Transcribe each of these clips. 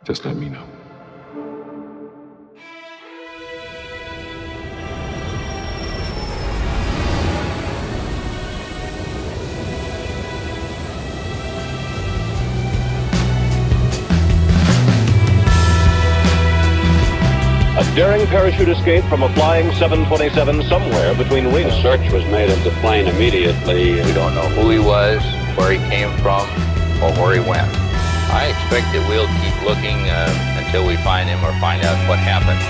Just let me know. A daring parachute escape from a flying 727 somewhere between Reno. A search was made of the plane immediately. We don't know who he was, where he came from, or where he went. I expect that we'll keep looking until we find him or find out what happened.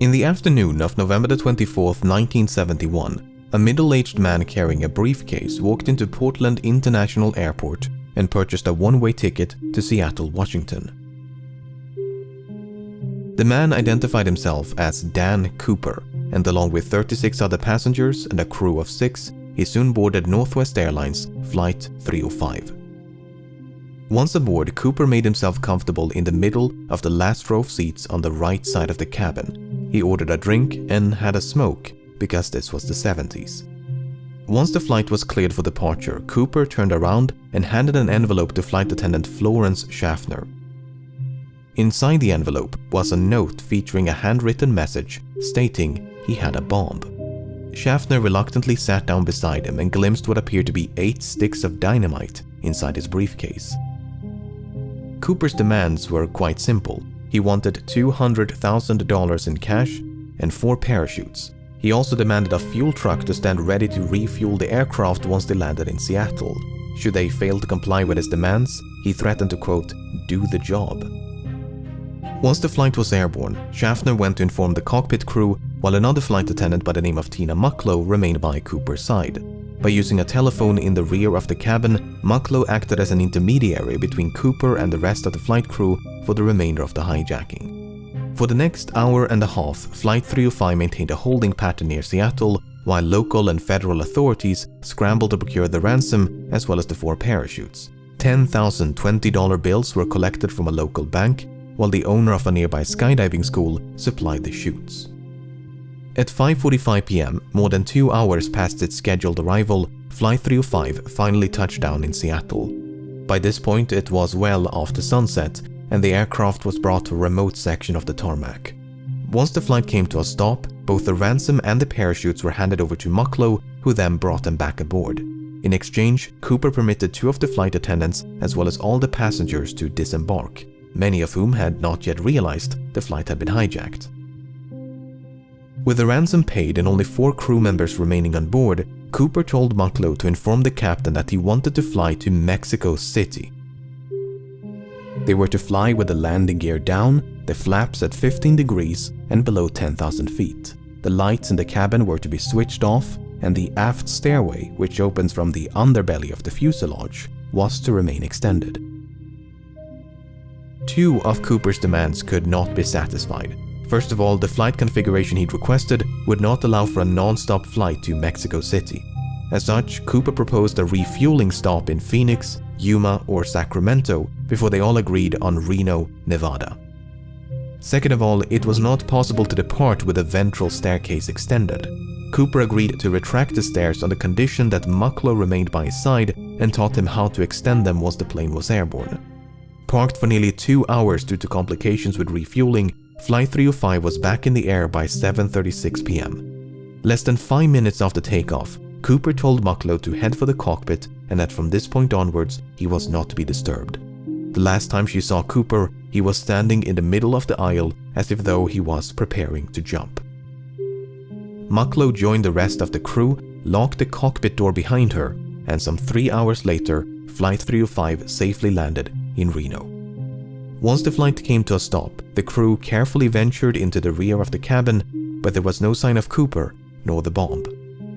In the afternoon of November 24th, 1971, a middle-aged man carrying a briefcase walked into Portland International Airport and purchased a one-way ticket to Seattle, Washington. The man identified himself as Dan Cooper, and along with 36 other passengers and a crew of 6, he soon boarded Northwest Airlines Flight 305. Once aboard, Cooper made himself comfortable in the middle of the last row of seats on the right side of the cabin. He ordered a drink and had a smoke, because this was the 70s. Once the flight was cleared for departure, Cooper turned around and handed an envelope to flight attendant Florence Schaffner. Inside the envelope was a note featuring a handwritten message stating he had a bomb. Schaffner reluctantly sat down beside him and glimpsed what appeared to be 8 sticks of dynamite inside his briefcase. Cooper's demands were quite simple. He wanted $200,000 in cash and 4 parachutes. He also demanded a fuel truck to stand ready to refuel the aircraft once they landed in Seattle. Should they fail to comply with his demands, he threatened to, quote, do the job. Once the flight was airborne, Schaffner went to inform the cockpit crew, while another flight attendant by the name of Tina Mucklow remained by Cooper's side. By using a telephone in the rear of the cabin, Mucklow acted as an intermediary between Cooper and the rest of the flight crew for the remainder of the hijacking. For the next hour and a half, Flight 305 maintained a holding pattern near Seattle, while local and federal authorities scrambled to procure the ransom as well as the 4 parachutes. 10,000 $20 bills were collected from a local bank, while the owner of a nearby skydiving school supplied the chutes. At 5:45 p.m., more than 2 hours past its scheduled arrival, Flight 305 finally touched down in Seattle. By this point, it was well after sunset, and the aircraft was brought to a remote section of the tarmac. Once the flight came to a stop, both the ransom and the parachutes were handed over to Mucklow, who then brought them back aboard. In exchange, Cooper permitted 2 of the flight attendants as well as all the passengers to disembark, many of whom had not yet realized the flight had been hijacked. With the ransom paid and only 4 crew members remaining on board, Cooper told Mucklow to inform the captain that he wanted to fly to Mexico City. They were to fly with the landing gear down, the flaps at 15 degrees and below 10,000 feet. The lights in the cabin were to be switched off, and the aft stairway, which opens from the underbelly of the fuselage, was to remain extended. 2 of Cooper's demands could not be satisfied. First of all, the flight configuration he'd requested would not allow for a non-stop flight to Mexico City. As such, Cooper proposed a refueling stop in Phoenix, Yuma, or Sacramento before they all agreed on Reno, Nevada. Second of all, it was not possible to depart with the ventral staircase extended. Cooper agreed to retract the stairs on the condition that Mucklow remained by his side and taught him how to extend them once the plane was airborne. Parked for nearly 2 hours due to complications with refueling, Flight 305 was back in the air by 7:36 p.m. Less than 5 minutes after takeoff, Cooper told Mucklow to head for the cockpit and that from this point onwards, he was not to be disturbed. The last time she saw Cooper, he was standing in the middle of the aisle as if though he was preparing to jump. Mucklow joined the rest of the crew, locked the cockpit door behind her, and some 3 hours later, Flight 305 safely landed in Reno. Once the flight came to a stop, the crew carefully ventured into the rear of the cabin, but there was no sign of Cooper nor the bomb.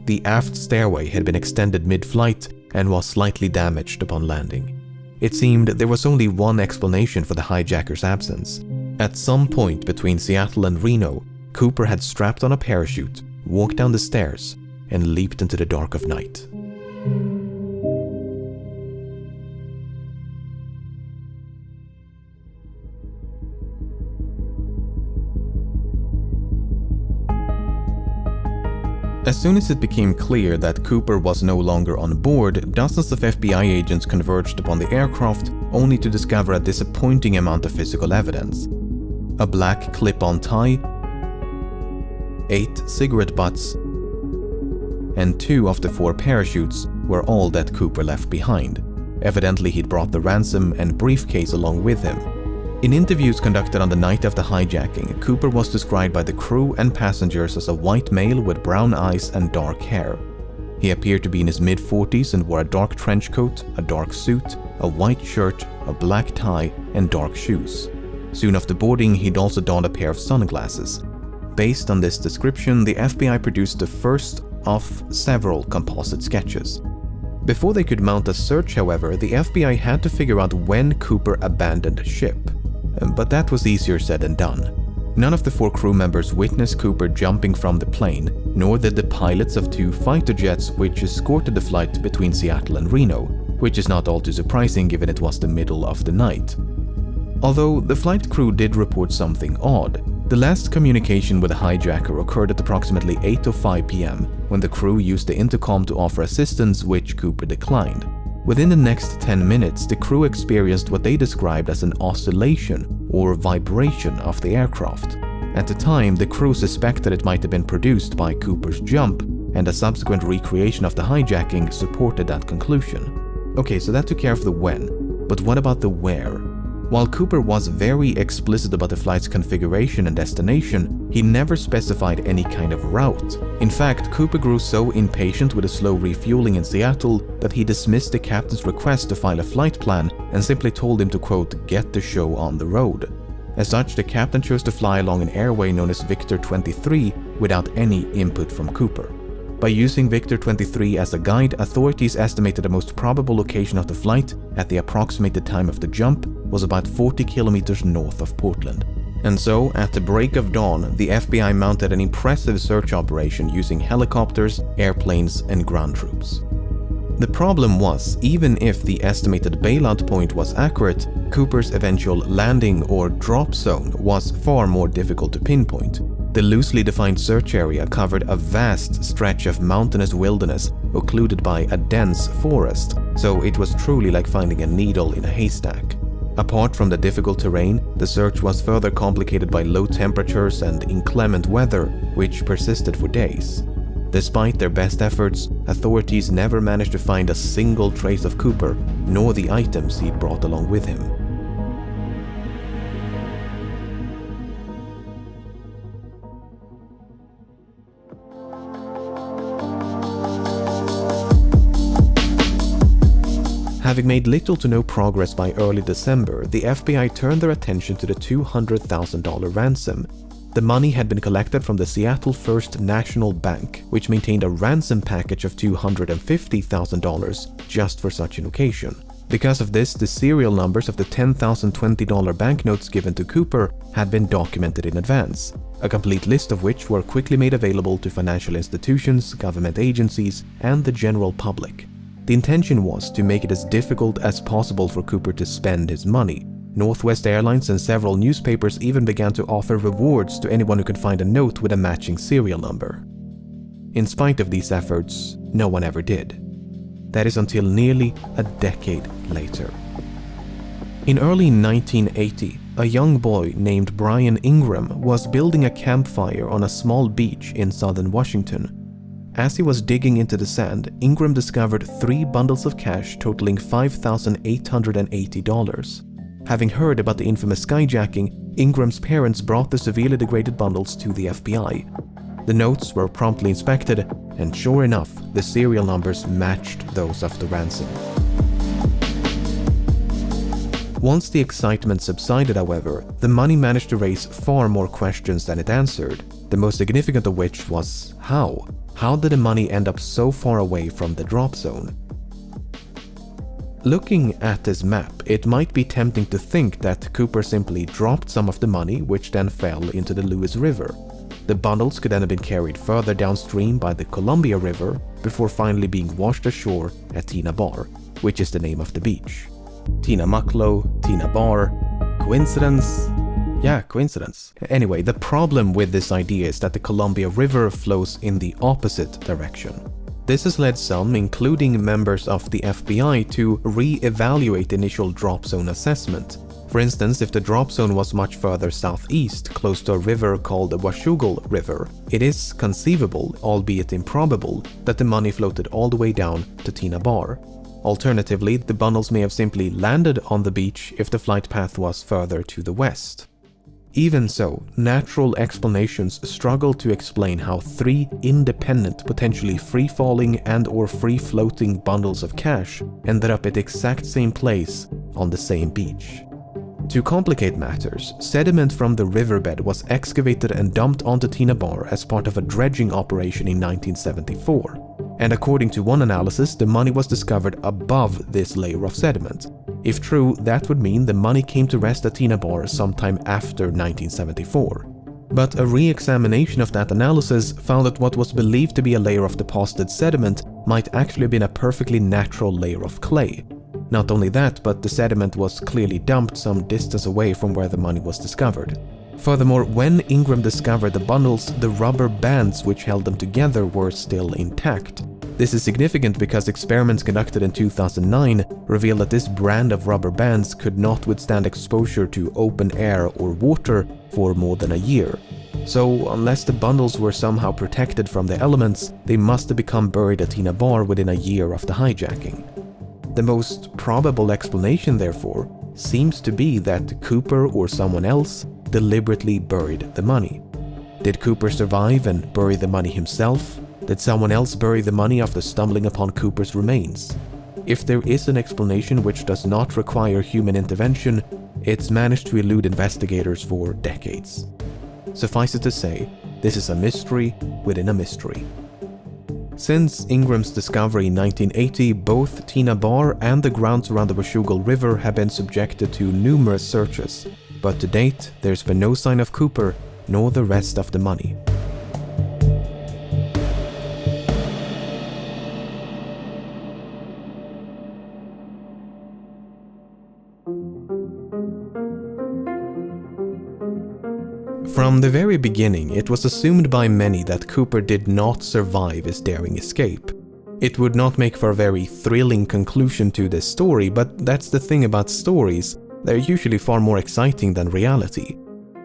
The aft stairway had been extended mid-flight and was slightly damaged upon landing. It seemed there was only one explanation for the hijacker's absence. At some point between Seattle and Reno, Cooper had strapped on a parachute, walked down the stairs, and leaped into the dark of night. As soon as it became clear that Cooper was no longer on board, dozens of FBI agents converged upon the aircraft, only to discover a disappointing amount of physical evidence. A black clip-on tie, 8 cigarette butts, and 2 of the 4 parachutes were all that Cooper left behind. Evidently, he'd brought the ransom and briefcase along with him. In interviews conducted on the night of the hijacking, Cooper was described by the crew and passengers as a white male with brown eyes and dark hair. He appeared to be in his mid-40s and wore a dark trench coat, a dark suit, a white shirt, a black tie, and dark shoes. Soon after boarding, he'd also donned a pair of sunglasses. Based on this description, the FBI produced the first of several composite sketches. Before they could mount a search, however, the FBI had to figure out when Cooper abandoned ship. But that was easier said than done. None of the 4 crew members witnessed Cooper jumping from the plane, nor did the pilots of 2 fighter jets which escorted the flight between Seattle and Reno, which is not all too surprising given it was the middle of the night. Although the flight crew did report something odd, the last communication with the hijacker occurred at approximately 8:05 p.m. when the crew used the intercom to offer assistance, which Cooper declined. Within the next 10 minutes, the crew experienced what they described as an oscillation or vibration of the aircraft. At the time, the crew suspected it might have been produced by Cooper's jump, and a subsequent recreation of the hijacking supported that conclusion. Okay, so that took care of the when, but what about the where? While Cooper was very explicit about the flight's configuration and destination, he never specified any kind of route. In fact, Cooper grew so impatient with the slow refueling in Seattle that he dismissed the captain's request to file a flight plan and simply told him to, quote, get the show on the road. As such, the captain chose to fly along an airway known as Victor 23 without any input from Cooper. By using Victor 23 as a guide, authorities estimated the most probable location of the flight at the approximated time of the jump was about 40 kilometers north of Portland. And so, at the break of dawn, the FBI mounted an impressive search operation using helicopters, airplanes, and ground troops. The problem was, even if the estimated bailout point was accurate, Cooper's eventual landing or drop zone was far more difficult to pinpoint. The loosely defined search area covered a vast stretch of mountainous wilderness occluded by a dense forest, so it was truly like finding a needle in a haystack. Apart from the difficult terrain, the search was further complicated by low temperatures and inclement weather, which persisted for days. Despite their best efforts, authorities never managed to find a single trace of Cooper, nor the items he'd brought along with him. Having made little to no progress by early December, the FBI turned their attention to the $200,000 ransom. The money had been collected from the Seattle First National Bank, which maintained a ransom package of $250,000 just for such an occasion. Because of this, the serial numbers of the $10,020 banknotes given to Cooper had been documented in advance, a complete list of which were quickly made available to financial institutions, government agencies, and the general public. The intention was to make it as difficult as possible for Cooper to spend his money. Northwest Airlines and several newspapers even began to offer rewards to anyone who could find a note with a matching serial number. In spite of these efforts, no one ever did. That is until nearly a decade later. In early 1980, a young boy named Brian Ingram was building a campfire on a small beach in southern Washington. As he was digging into the sand, Ingram discovered 3 bundles of cash totaling $5,880. Having heard about the infamous skyjacking, Ingram's parents brought the severely degraded bundles to the FBI. The notes were promptly inspected, and sure enough, the serial numbers matched those of the ransom. Once the excitement subsided, however, the money managed to raise far more questions than it answered, the most significant of which was how? How did the money end up so far away from the drop zone? Looking at this map, it might be tempting to think that Cooper simply dropped some of the money, which then fell into the Lewis River. The bundles could then have been carried further downstream by the Columbia River before finally being washed ashore at Tina Bar, which is the name of the beach. Tina Mucklow, Tina Bar. Coincidence? Yeah, coincidence. Anyway, the problem with this idea is that the Columbia River flows in the opposite direction. This has led some, including members of the FBI, to re-evaluate the initial drop zone assessment. For instance, if the drop zone was much further southeast, close to a river called the Washougal River, it is conceivable, albeit improbable, that the money floated all the way down to Tina Bar. Alternatively, the bundles may have simply landed on the beach if the flight path was further to the west. Even so, natural explanations struggle to explain how three independent, potentially free-falling and/or free-floating bundles of cash ended up at the exact same place on the same beach. To complicate matters, sediment from the riverbed was excavated and dumped onto Tina Bar as part of a dredging operation in 1974. And according to one analysis, the money was discovered above this layer of sediment. If true, that would mean the money came to rest at Tina Bar sometime after 1974. But a re-examination of that analysis found that what was believed to be a layer of deposited sediment might actually have been a perfectly natural layer of clay. Not only that, but the sediment was clearly dumped some distance away from where the money was discovered. Furthermore, when Ingram discovered the bundles, the rubber bands which held them together were still intact. This is significant because experiments conducted in 2009 revealed that this brand of rubber bands could not withstand exposure to open air or water for more than a year. So, unless the bundles were somehow protected from the elements, they must have become buried at Tina Bar within a year of the hijacking. The most probable explanation, therefore, seems to be that Cooper or someone else deliberately buried the money. Did Cooper survive and bury the money himself? Did someone else bury the money after stumbling upon Cooper's remains? If there is an explanation which does not require human intervention, it's managed to elude investigators for decades. Suffice it to say, this is a mystery within a mystery. Since Ingram's discovery in 1980, both Tina Bar and the grounds around the Washougal River have been subjected to numerous searches, but to date, there's been no sign of Cooper nor the rest of the money. From the very beginning, it was assumed by many that Cooper did not survive his daring escape. It would not make for a very thrilling conclusion to this story, but that's the thing about stories, they're usually far more exciting than reality.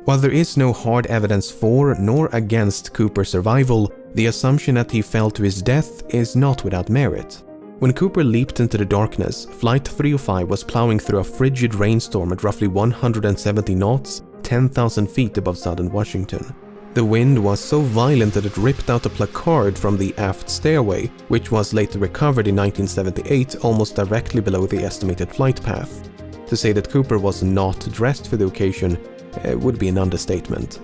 While there is no hard evidence for nor against Cooper's survival, the assumption that he fell to his death is not without merit. When Cooper leaped into the darkness, Flight 305 was plowing through a frigid rainstorm at roughly 170 knots, 10,000 feet above southern Washington. The wind was so violent that it ripped out a placard from the aft stairway, which was later recovered in 1978 almost directly below the estimated flight path. To say that Cooper was not dressed for the occasion would be an understatement.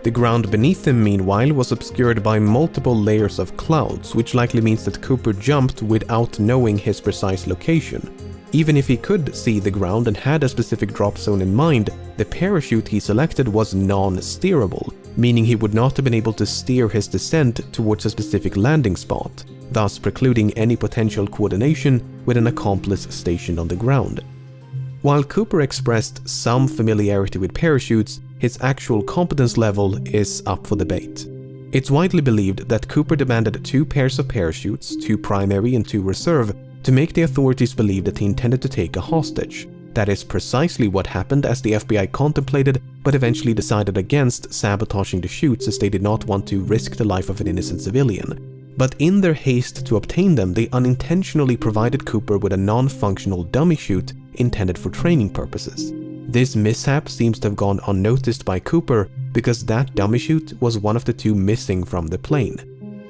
The ground beneath him, meanwhile, was obscured by multiple layers of clouds, which likely means that Cooper jumped without knowing his precise location. Even if he could see the ground and had a specific drop zone in mind, the parachute he selected was non-steerable, meaning he would not have been able to steer his descent towards a specific landing spot, thus precluding any potential coordination with an accomplice stationed on the ground. While Cooper expressed some familiarity with parachutes, his actual competence level is up for debate. It's widely believed that Cooper demanded 2 pairs of parachutes, 2 primary and 2 reserve, to make the authorities believe that he intended to take a hostage. That is precisely what happened, as the FBI contemplated but eventually decided against sabotaging the chutes, as they did not want to risk the life of an innocent civilian. But in their haste to obtain them, they unintentionally provided Cooper with a non-functional dummy chute intended for training purposes. This mishap seems to have gone unnoticed by Cooper because that dummy chute was one of the 2 missing from the plane.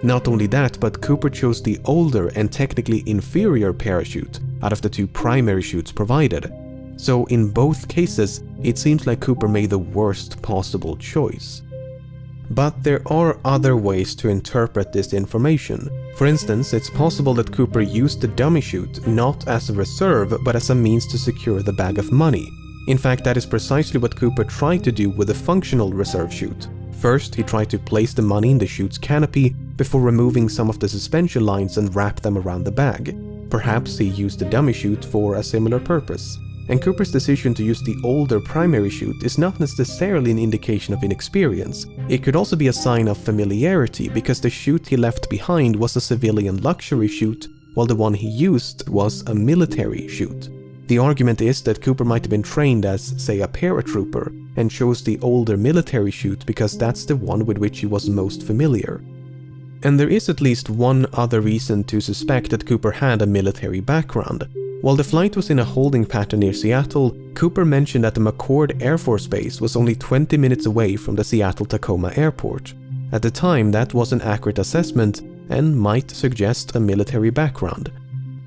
Not only that, but Cooper chose the older and technically inferior parachute out of the 2 primary chutes provided. So in both cases, it seems like Cooper made the worst possible choice. But there are other ways to interpret this information. For instance, it's possible that Cooper used the dummy chute not as a reserve but as a means to secure the bag of money. In fact, that is precisely what Cooper tried to do with the functional reserve chute. First, he tried to place the money in the chute's canopy before removing some of the suspension lines and wrap them around the bag. Perhaps he used the dummy chute for a similar purpose. And Cooper's decision to use the older primary chute is not necessarily an indication of inexperience. It could also be a sign of familiarity, because the chute he left behind was a civilian luxury chute, while the one he used was a military chute. The argument is that Cooper might have been trained as, say, a paratrooper, and chose the older military chute because that's the one with which he was most familiar. And there is at least one other reason to suspect that Cooper had a military background. While the flight was in a holding pattern near Seattle, Cooper mentioned that the McCord Air Force Base was only 20 minutes away from the Seattle-Tacoma airport. At the time, that was an accurate assessment and might suggest a military background.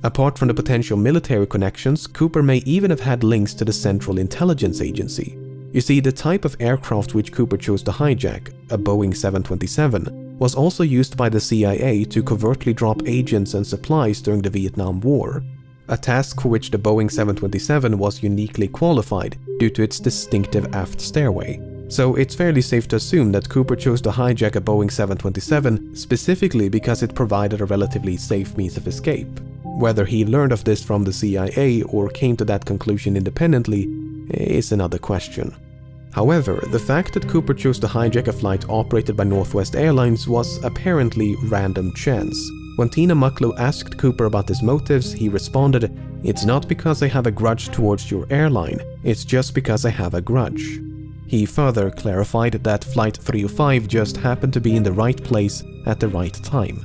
Apart from the potential military connections, Cooper may even have had links to the Central Intelligence Agency. You see, the type of aircraft which Cooper chose to hijack, a Boeing 727, was also used by the CIA to covertly drop agents and supplies during the Vietnam War. A task for which the Boeing 727 was uniquely qualified due to its distinctive aft stairway. So it's fairly safe to assume that Cooper chose to hijack a Boeing 727 specifically because it provided a relatively safe means of escape. Whether he learned of this from the CIA or came to that conclusion independently is another question. However, the fact that Cooper chose to hijack a flight operated by Northwest Airlines was apparently random chance. When Tina Mucklow asked Cooper about his motives, he responded, "It's not because I have a grudge towards your airline, it's just because I have a grudge." He further clarified that Flight 305 just happened to be in the right place at the right time.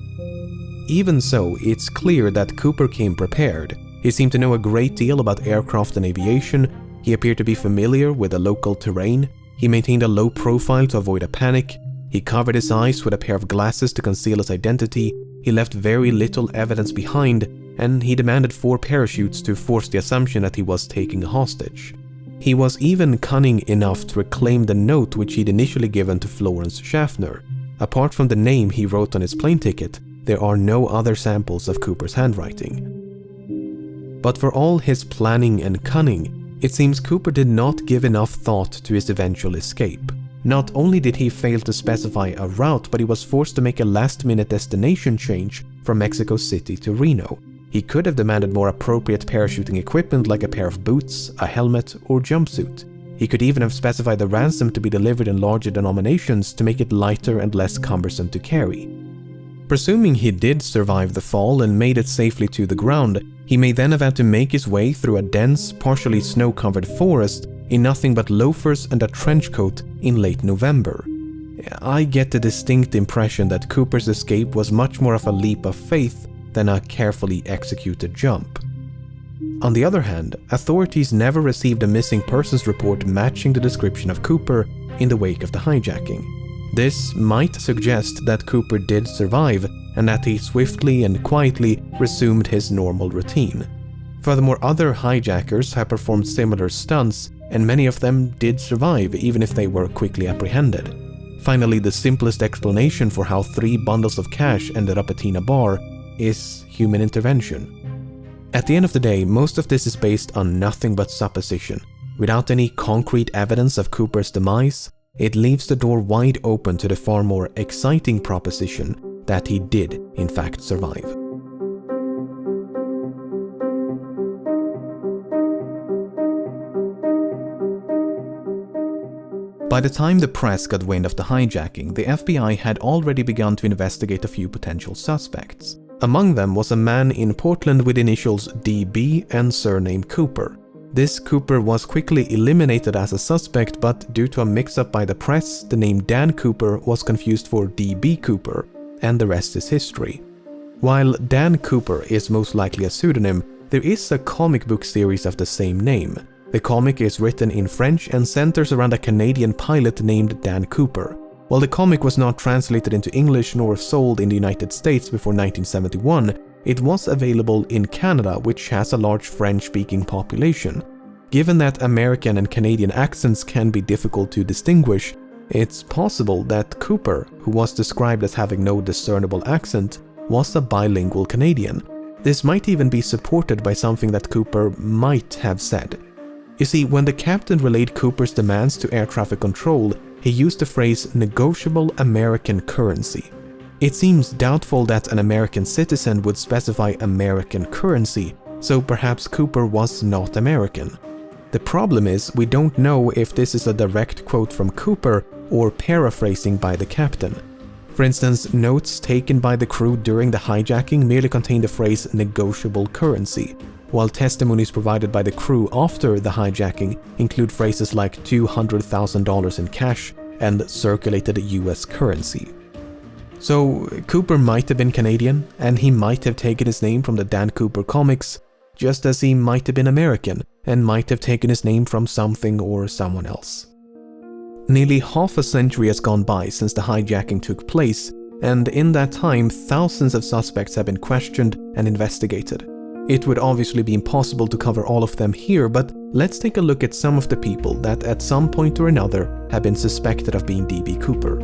Even so, it's clear that Cooper came prepared. He seemed to know a great deal about aircraft and aviation. He appeared to be familiar with the local terrain. He maintained a low profile to avoid a panic. He covered his eyes with a pair of glasses to conceal his identity. He left very little evidence behind, and he demanded 4 parachutes to force the assumption that he was taking a hostage. He was even cunning enough to reclaim the note which he'd initially given to Florence Schaffner. Apart from the name he wrote on his plane ticket, there are no other samples of Cooper's handwriting. But for all his planning and cunning, it seems Cooper did not give enough thought to his eventual escape. Not only did he fail to specify a route, but he was forced to make a last-minute destination change from Mexico City to Reno. He could have demanded more appropriate parachuting equipment like a pair of boots, a helmet, or jumpsuit. He could even have specified the ransom to be delivered in larger denominations to make it lighter and less cumbersome to carry. Presuming he did survive the fall and made it safely to the ground, he may then have had to make his way through a dense, partially snow-covered forest in nothing but loafers and a trench coat in late November. I get the distinct impression that Cooper's escape was much more of a leap of faith than a carefully executed jump. On the other hand, authorities never received a missing persons report matching the description of Cooper in the wake of the hijacking. This might suggest that Cooper did survive and that he swiftly and quietly resumed his normal routine. Furthermore, other hijackers have performed similar stunts, and many of them did survive even if they were quickly apprehended. Finally, the simplest explanation for how 3 bundles of cash ended up at Tina Bar is human intervention. At the end of the day, most of this is based on nothing but supposition. Without any concrete evidence of Cooper's demise, it leaves the door wide open to the far more exciting proposition that he did, in fact, survive. By the time the press got wind of the hijacking, the FBI had already begun to investigate a few potential suspects. Among them was a man in Portland with initials DB and surname Cooper. This Cooper was quickly eliminated as a suspect, but due to a mix-up by the press, the name Dan Cooper was confused for DB Cooper, and the rest is history. While Dan Cooper is most likely a pseudonym, there is a comic book series of the same name. The comic is written in French and centers around a Canadian pilot named Dan Cooper. While the comic was not translated into English nor sold in the United States before 1971, it was available in Canada, which has a large French-speaking population. Given that American and Canadian accents can be difficult to distinguish, it's possible that Cooper, who was described as having no discernible accent, was a bilingual Canadian. This might even be supported by something that Cooper might have said. You see, when the captain relayed Cooper's demands to air traffic control, he used the phrase negotiable American currency. It seems doubtful that an American citizen would specify American currency, so perhaps Cooper was not American. The problem is, we don't know if this is a direct quote from Cooper or paraphrasing by the captain. For instance, notes taken by the crew during the hijacking merely contain the phrase negotiable currency, while testimonies provided by the crew after the hijacking include phrases like $200,000 in cash and circulated US currency. So Cooper might have been Canadian, and he might have taken his name from the Dan Cooper comics, just as he might have been American and might have taken his name from something or someone else. Nearly half a century has gone by since the hijacking took place, and in that time thousands of suspects have been questioned and investigated. It would obviously be impossible to cover all of them here, but let's take a look at some of the people that at some point or another have been suspected of being D.B. Cooper.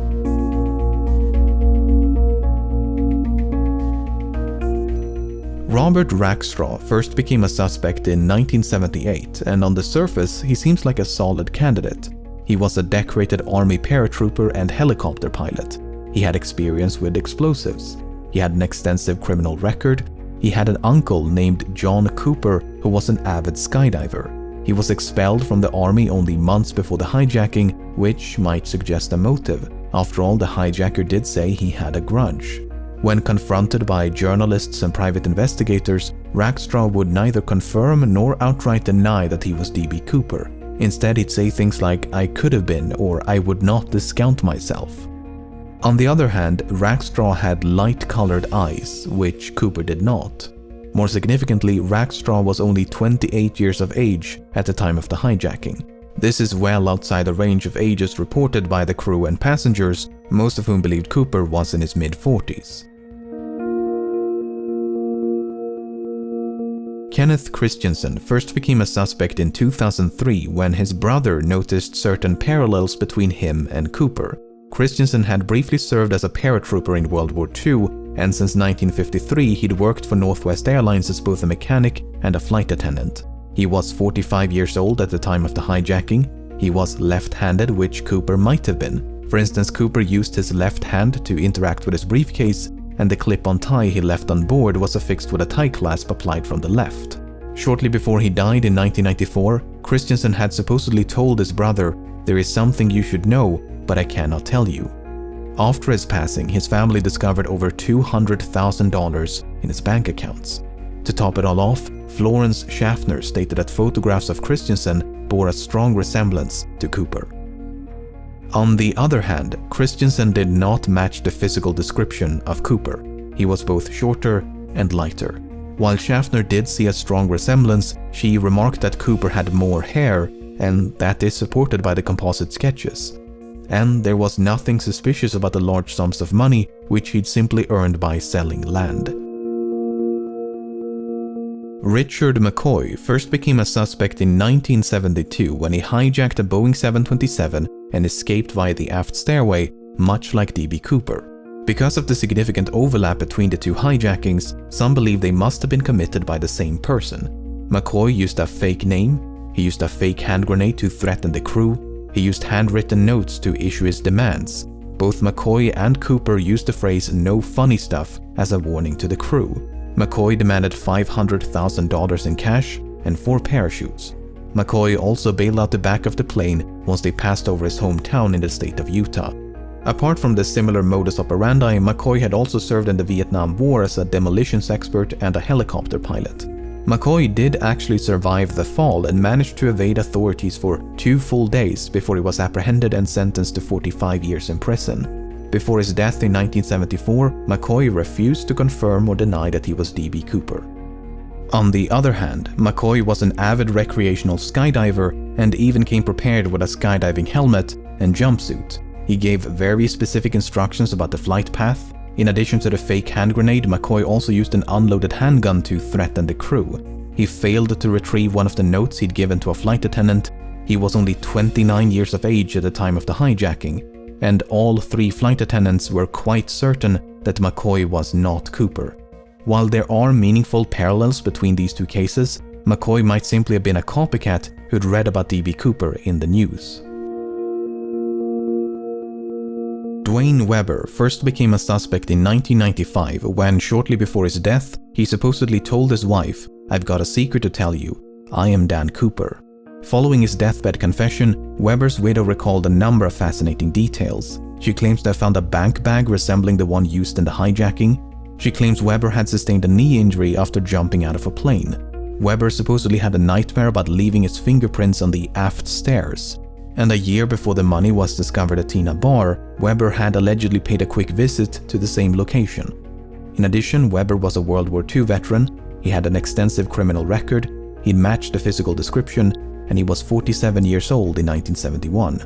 Robert Rackstraw first became a suspect in 1978, and on the surface he seems like a solid candidate. He was a decorated Army paratrooper and helicopter pilot. He had experience with explosives. He had an extensive criminal record. He had an uncle named John Cooper who was an avid skydiver. He was expelled from the army only months before the hijacking, which might suggest a motive. After all, the hijacker did say he had a grudge. When confronted by journalists and private investigators, Rackstraw would neither confirm nor outright deny that he was D.B. Cooper. Instead, he'd say things like, "I could have been," or "I would not discount myself." On the other hand, Rackstraw had light-colored eyes, which Cooper did not. More significantly, Rackstraw was only 28 years of age at the time of the hijacking. This is well outside the range of ages reported by the crew and passengers, most of whom believed Cooper was in his mid-40s. Kenneth Christensen first became a suspect in 2003 when his brother noticed certain parallels between him and Cooper. Christensen had briefly served as a paratrooper in World War II, and since 1953 he'd worked for Northwest Airlines as both a mechanic and a flight attendant. He was 45 years old at the time of the hijacking. He was left-handed, which Cooper might have been. For instance, Cooper used his left hand to interact with his briefcase, and the clip-on tie he left on board was affixed with a tie clasp applied from the left. Shortly before he died in 1994, Christensen had supposedly told his brother, "There is something you should know, but I cannot tell you." After his passing, his family discovered over $200,000 in his bank accounts. To top it all off, Florence Schaffner stated that photographs of Christensen bore a strong resemblance to Cooper. On the other hand, Christensen did not match the physical description of Cooper. He was both shorter and lighter. While Schaffner did see a strong resemblance, she remarked that Cooper had more hair, and that is supported by the composite sketches. And there was nothing suspicious about the large sums of money which he'd simply earned by selling land. Richard McCoy first became a suspect in 1972 when he hijacked a Boeing 727 and escaped via the aft stairway, much like D.B. Cooper. Because of the significant overlap between the two hijackings, some believe they must have been committed by the same person. McCoy used a fake name, he used a fake hand grenade to threaten the crew, he used handwritten notes to issue his demands. Both McCoy and Cooper used the phrase "no funny stuff" as a warning to the crew. McCoy demanded $500,000 in cash and 4 parachutes. McCoy also bailed out the back of the plane once they passed over his hometown in the state of Utah. Apart from the similar modus operandi, McCoy had also served in the Vietnam War as a demolitions expert and a helicopter pilot. McCoy did actually survive the fall and managed to evade authorities for 2 full days before he was apprehended and sentenced to 45 years in prison. Before his death in 1974, McCoy refused to confirm or deny that he was D.B. Cooper. On the other hand, McCoy was an avid recreational skydiver and even came prepared with a skydiving helmet and jumpsuit. He gave very specific instructions about the flight path. In addition to the fake hand grenade, McCoy also used an unloaded handgun to threaten the crew. He failed to retrieve one of the notes he'd given to a flight attendant. He was only 29 years of age at the time of the hijacking, and all 3 flight attendants were quite certain that McCoy was not Cooper. While there are meaningful parallels between these 2 cases, McCoy might simply have been a copycat who'd read about D.B. Cooper in the news. Dwayne Weber first became a suspect in 1995 when, shortly before his death, he supposedly told his wife, "I've got a secret to tell you. I am Dan Cooper." Following his deathbed confession, Weber's widow recalled a number of fascinating details. She claims to have found a bank bag resembling the one used in the hijacking. She claims Weber had sustained a knee injury after jumping out of a plane. Weber supposedly had a nightmare about leaving his fingerprints on the aft stairs. And a year before the money was discovered at Tina Bar, Weber had allegedly paid a quick visit to the same location. In addition, Weber was a World War II veteran, he had an extensive criminal record, he matched the physical description, and he was 47 years old in 1971.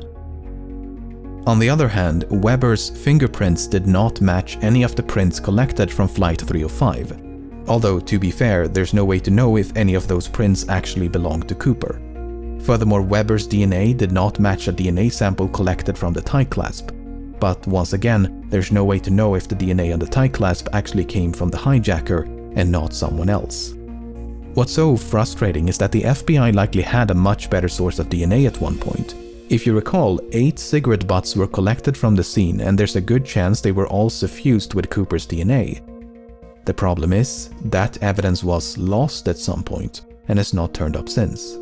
On the other hand, Weber's fingerprints did not match any of the prints collected from Flight 305. Although, to be fair, there's no way to know if any of those prints actually belonged to Cooper. Furthermore, Weber's DNA did not match a DNA sample collected from the tie clasp. But once again, there's no way to know if the DNA on the tie clasp actually came from the hijacker and not someone else. What's so frustrating is that the FBI likely had a much better source of DNA at one point. If you recall, 8 cigarette butts were collected from the scene, and there's a good chance they were all suffused with Cooper's DNA. The problem is, that evidence was lost at some point and has not turned up since.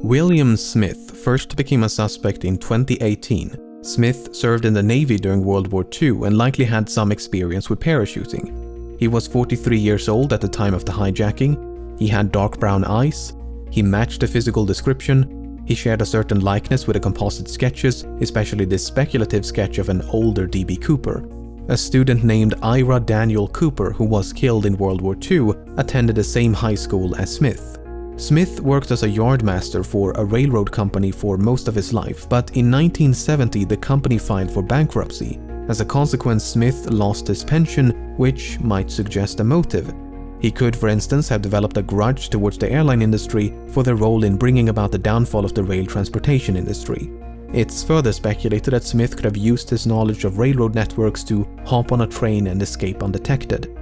William Smith first became a suspect in 2018. Smith served in the Navy during World War II and likely had some experience with parachuting. He was 43 years old at the time of the hijacking. He had dark brown eyes. He matched the physical description. He shared a certain likeness with the composite sketches, especially this speculative sketch of an older D.B. Cooper. A student named Ira Daniel Cooper, who was killed in World War II, attended the same high school as Smith. Smith worked as a yardmaster for a railroad company for most of his life, but in 1970 the company filed for bankruptcy. As a consequence, Smith lost his pension, which might suggest a motive. He could, for instance, have developed a grudge towards the airline industry for their role in bringing about the downfall of the rail transportation industry. It's further speculated that Smith could have used his knowledge of railroad networks to hop on a train and escape undetected.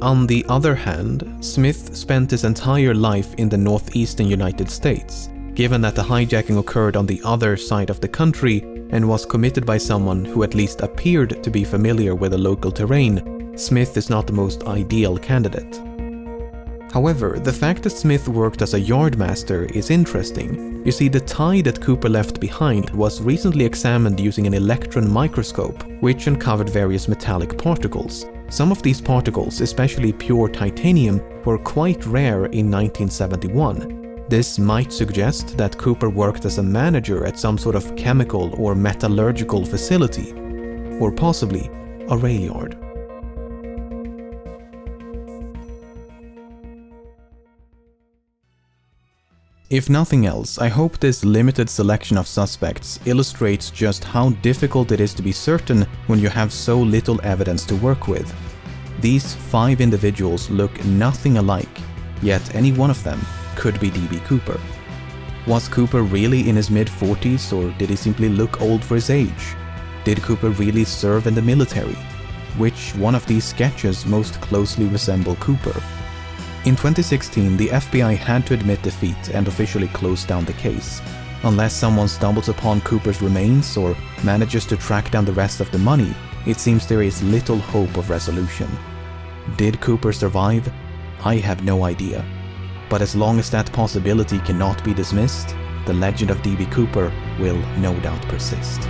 On the other hand, Smith spent his entire life in the northeastern United States. Given that the hijacking occurred on the other side of the country and was committed by someone who at least appeared to be familiar with the local terrain, Smith is not the most ideal candidate. However, the fact that Smith worked as a yardmaster is interesting. You see, the tie that Cooper left behind was recently examined using an electron microscope, which uncovered various metallic particles. Some of these particles, especially pure titanium, were quite rare in 1971. This might suggest that Cooper worked as a manager at some sort of chemical or metallurgical facility, or possibly a rail yard. If nothing else, I hope this limited selection of suspects illustrates just how difficult it is to be certain when you have so little evidence to work with. These 5 individuals look nothing alike, yet any one of them could be D.B. Cooper. Was Cooper really in his mid-40s, or did he simply look old for his age? Did Cooper really serve in the military? Which one of these sketches most closely resemble Cooper? In 2016, the FBI had to admit defeat and officially close down the case. Unless someone stumbles upon Cooper's remains or manages to track down the rest of the money, it seems there is little hope of resolution. Did Cooper survive? I have no idea. But as long as that possibility cannot be dismissed, the legend of D.B. Cooper will no doubt persist.